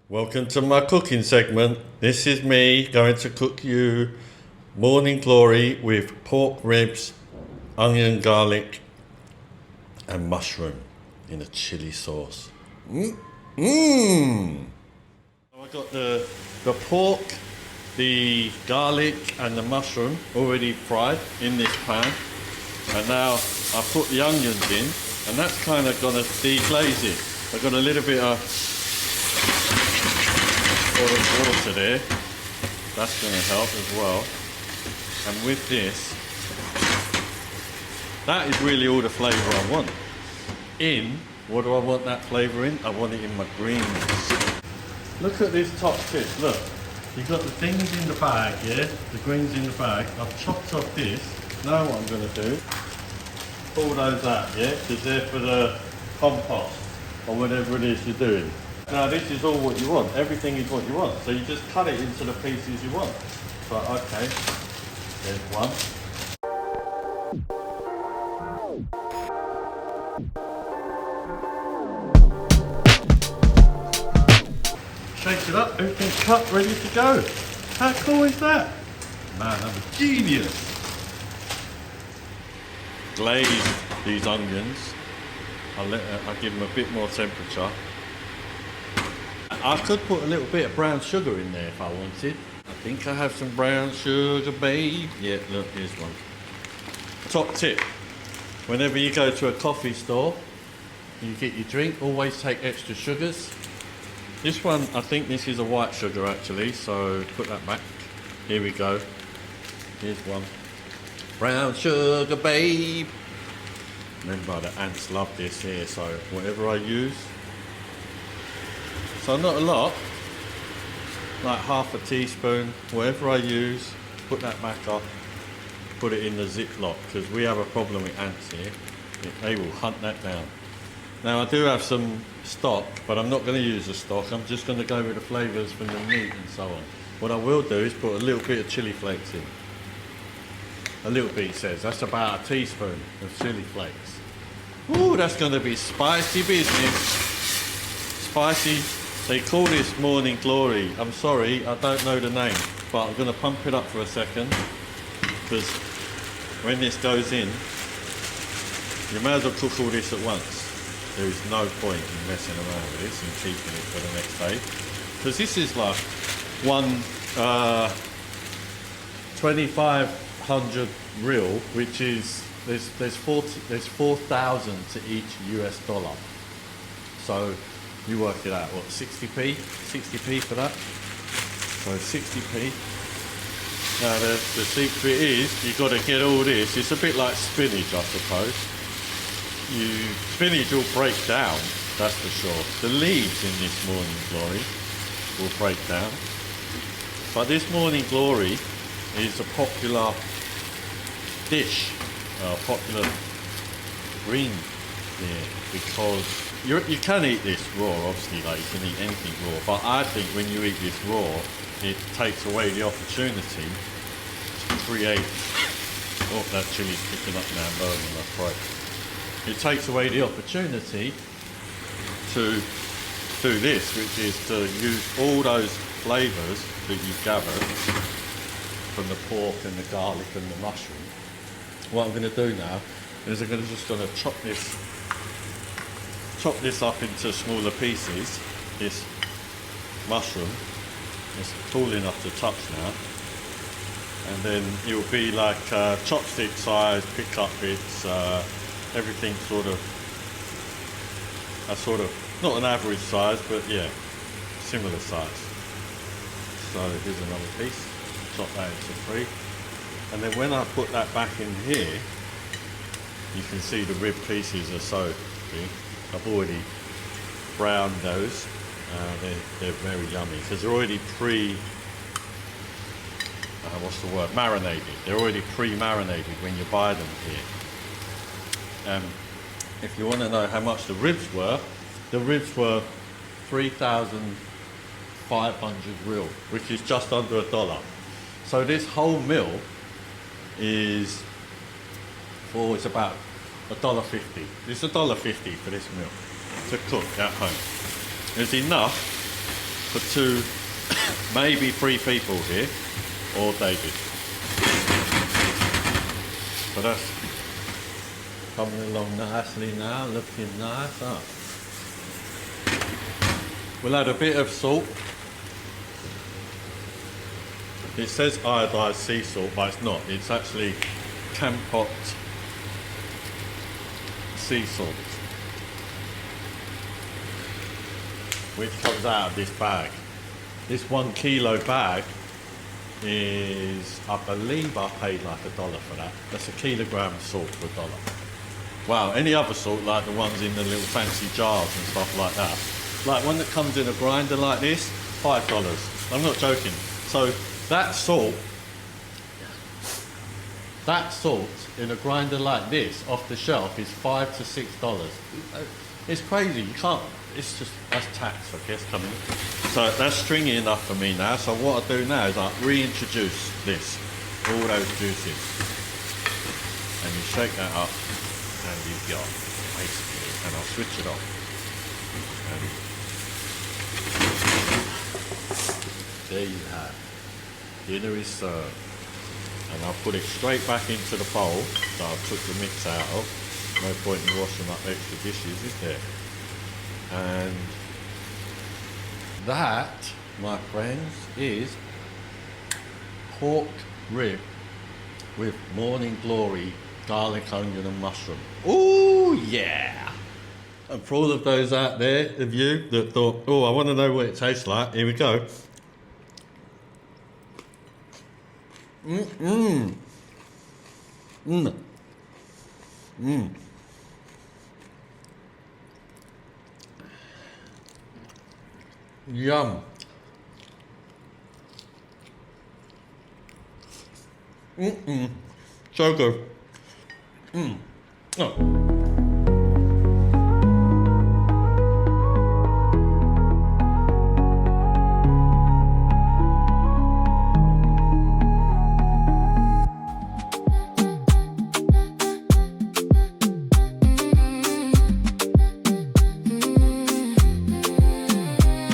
Welcome to my cooking segment. This is me going to cook you morning glory with pork ribs, onion, garlic and mushroom in a chili sauce. Mmm. I got the pork, the garlic and the mushroom already fried in this pan, and now I put the onions in, and that's kind of gonna deglaze it. I've got a little bit of water there, that's going to help as well. And with this, that is really all the flavour I want. What do I want that flavour in? I want it in my greens. Look at this top tip, look. You've got the things in the bag, yeah? The greens in the bag. I've chopped off this. Now what I'm going to do, pull those out, yeah? Because they're for the compost or whatever it is you're doing. Now this is all what you want, everything is what you want, so you just cut it into the pieces you want. So okay, there's one. Shake it up, everything's cut, ready to go. How cool is that? Man, I'm a genius. Glaze these onions, I'll give them a bit more temperature. I could put a little bit of brown sugar in there if I wanted. I think I have some brown sugar, babe. Yeah, look, here's one. Top tip, whenever you go to a coffee store, you get your drink, always take extra sugars. This one, I think this is a white sugar actually, so put that back. Here we go. Here's one. Brown sugar, babe. Remember, the ants love this here, so whatever I use. So not a lot, like half a teaspoon, whatever I use, put that back up, put it in the Ziploc, because we have a problem with ants here. They will hunt that down. Now I do have some stock, but I'm not going to use the stock, I'm just going to go with the flavours from the meat and so on. What I will do is put a little bit of chili flakes in. A little bit, it says, that's about a teaspoon of chili flakes. Ooh, that's going to be spicy business. Spicy. They call this morning glory. I'm sorry, I don't know the name, but I'm going to pump it up for a second, because when this goes in, you may as well cook all this at once. There is no point in messing around with this and keeping it for the next day, because this is like one 2,500 real, which is there's 4,000 to each US dollar. So you work it out, what, 60p? 60p for that? So 60p. Now the secret is, you've got to get all this. It's a bit like spinach, I suppose. Spinach will break down, that's for sure. The leaves in this morning glory will break down. But this morning glory is a popular dish, popular green here, because you can eat this raw, obviously, like you can eat anything raw, but I think when you eat this raw, it takes away the opportunity to create, oh, that chili's picking up now, burning my throat. It takes away the opportunity to do this, which is to use all those flavours that you've gathered from the pork and the garlic and the mushroom. What I'm going to do now is I'm just going to chop this up into smaller pieces. This mushroom is tall enough to touch now, and then it will be like chopstick size, pick up bits, everything sort of not an average size, but yeah, similar size. So here's another piece, chop that into three, and then when I put that back in here, you can see the rib pieces are so big. I've already browned those. They're very yummy because they're already marinated. They're already pre-marinated when you buy them here. If you want to know how much the ribs were 3,500 real, which is just under $1. So this whole meal is it's about $1.50. It's $1.50 for this meal to cook at home. It's enough for 2, maybe 3 people here, or David. So that's coming along nicely now, looking nice. Huh? We'll add a bit of salt. It says iodized sea salt, but it's not. It's actually Kampot sea salt, which comes out of this bag. This 1 kilo bag is, I believe I paid like $1 for that. That's a kilogram of salt for $1. Wow, any other salt like the ones in the little fancy jars and stuff like that, like one that comes in a grinder like this, $5. I'm not joking. So that salt in a grinder like this off the shelf is $5 to $6. It's crazy. You can't. It's just, that's tax, I guess, coming in. So that's stringy enough for me now. So what I do now is I reintroduce this, all those juices, and you shake that up, and you've got basically, and I'll switch it off. And there you have. Dinner is served. And I'll put it straight back into the bowl that I took the mix out of. No point in washing up extra dishes, is there? And that, my friends, is pork rib with morning glory, garlic, onion and mushroom. Ooh, yeah! And for all of those out there of you that thought, oh, I want to know what it tastes like, here we go. Yum. So good. Oh.